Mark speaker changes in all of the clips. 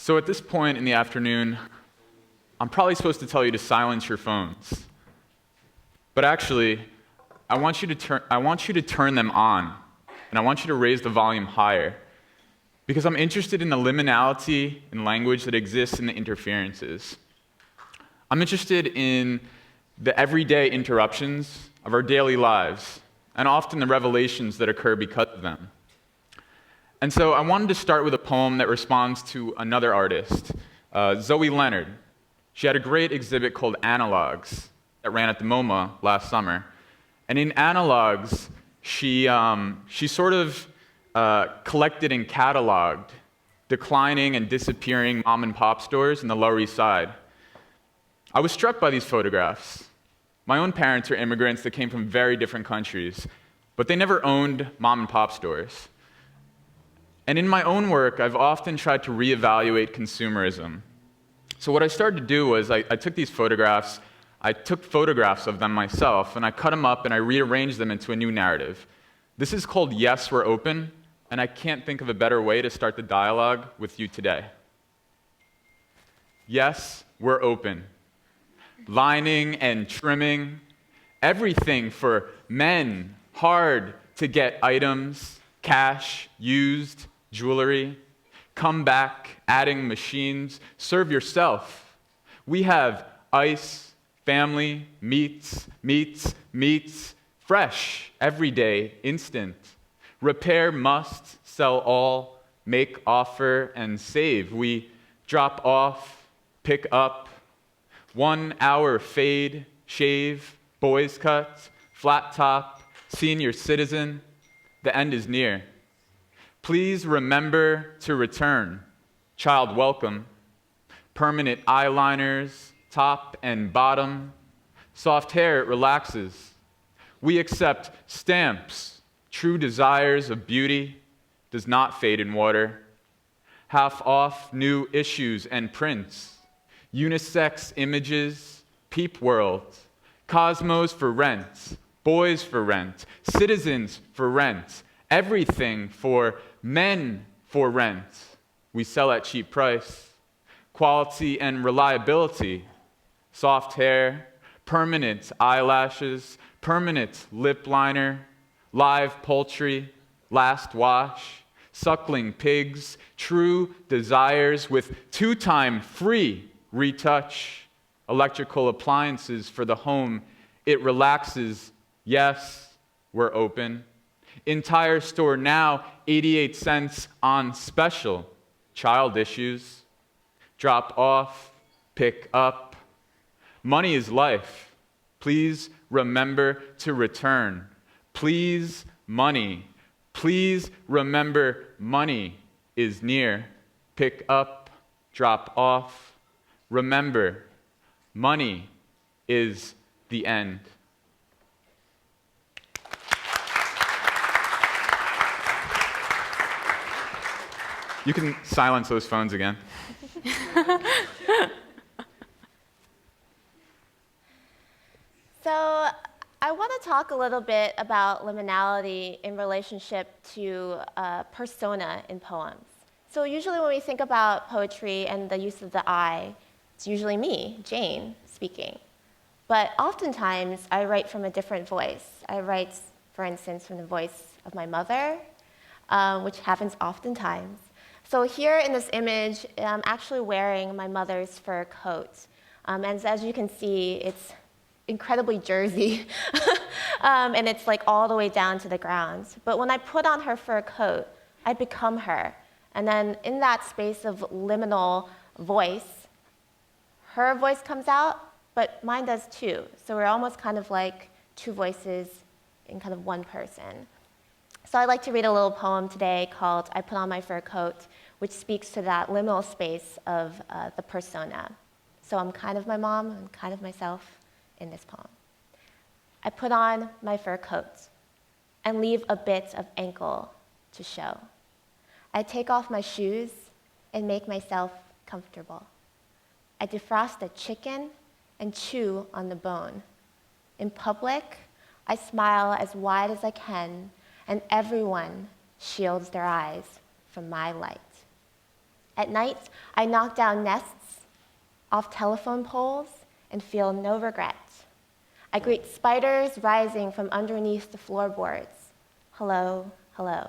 Speaker 1: So at this point in the afternoon, I'm probably supposed to tell you to silence your phones. But actually, I want you to turn them on, and I want you to raise the volume higher, because I'm interested in the liminality in language that exists in the interferences. I'm interested in the everyday interruptions of our daily lives, and often the revelations that occur because of them. And so I wanted to start with a poem that responds to another artist, Zoe Leonard. She had a great exhibit called Analogues that ran at the MoMA last summer. And in Analogues, she sort of collected and cataloged declining and disappearing mom and pop stores in the Lower East Side. I was struck by these photographs. My own parents are immigrants that came from very different countries, but they never owned mom and pop stores. And in my own work, I've often tried to reevaluate consumerism. So what I started to do was I took these photographs, I took photographs of them myself, and I cut them up and I rearranged them into a new narrative. This is called Yes, We're Open, and I can't think of a better way to start the dialogue with you today. Yes, we're open. Lining and trimming, everything for men, hard to get items, cash, used, jewelry, come back, adding machines, serve yourself. We have ice, family, meats, fresh, everyday, instant. Repair must, sell all, make offer, and save. We drop off, pick up, 1 hour fade, shave, boys cut, flat top, senior citizen. The end is near. Please remember to return. Child welcome. Permanent eyeliners, top and bottom. Soft hair, it relaxes. We accept stamps. True desires of beauty does not fade in water. Half off new issues and prints. Unisex images, Peep World. Cosmos for rent. Boys for rent. Citizens for rent. Everything for men for rent. We sell at cheap price. Quality and reliability. Soft hair, permanent eyelashes, permanent lip liner, live poultry, last wash, suckling pigs, true desires with 2-time free retouch, electrical appliances for the home. It relaxes. Yes, we're open. Entire store now, 88 cents on special. Child issues. Drop off, pick up. Money is life. Please remember to return. Please, money. Please remember money is near. Pick up, drop off. Remember, money is the end. You can silence those phones again.
Speaker 2: So I want to talk a little bit about liminality in relationship to persona in poems. So usually when we think about poetry and the use of the I, it's usually me, Jane, speaking. But oftentimes I write from a different voice. I write, for instance, from the voice of my mother, which happens oftentimes. So here in this image, I'm actually wearing my mother's fur coat. And as you can see, it's incredibly Jersey, and it's like all the way down to the ground. But when I put on her fur coat, I become her. And then in that space of liminal voice, her voice comes out, but mine does too. So we're almost kind of like two voices in kind of one person. So I'd like to read a little poem today called I Put on My Fur Coat, which speaks to that liminal space of the persona. So I'm kind of my mom, I'm kind of myself in this poem. I put on my fur coat and leave a bit of ankle to show. I take off my shoes and make myself comfortable. I defrost a chicken and chew on the bone. In public, I smile as wide as I can, and everyone shields their eyes from my light. At night, I knock down nests off telephone poles and feel no regret. I greet spiders rising from underneath the floorboards. Hello, hello.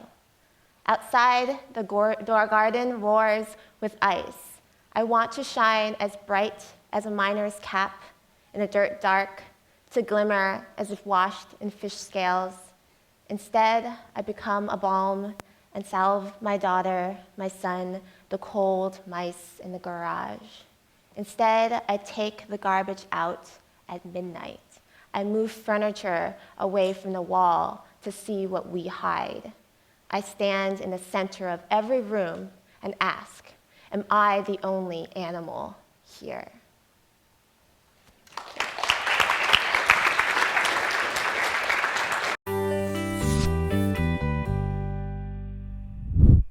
Speaker 2: Outside, the garden roars with ice. I want to shine as bright as a miner's cap in the dirt dark, to glimmer as if washed in fish scales. Instead, I become a balm and salve my daughter, my son, the cold mice in the garage. Instead, I take the garbage out at midnight. I move furniture away from the wall to see what we hide. I stand in the center of every room and ask, am I the only animal here?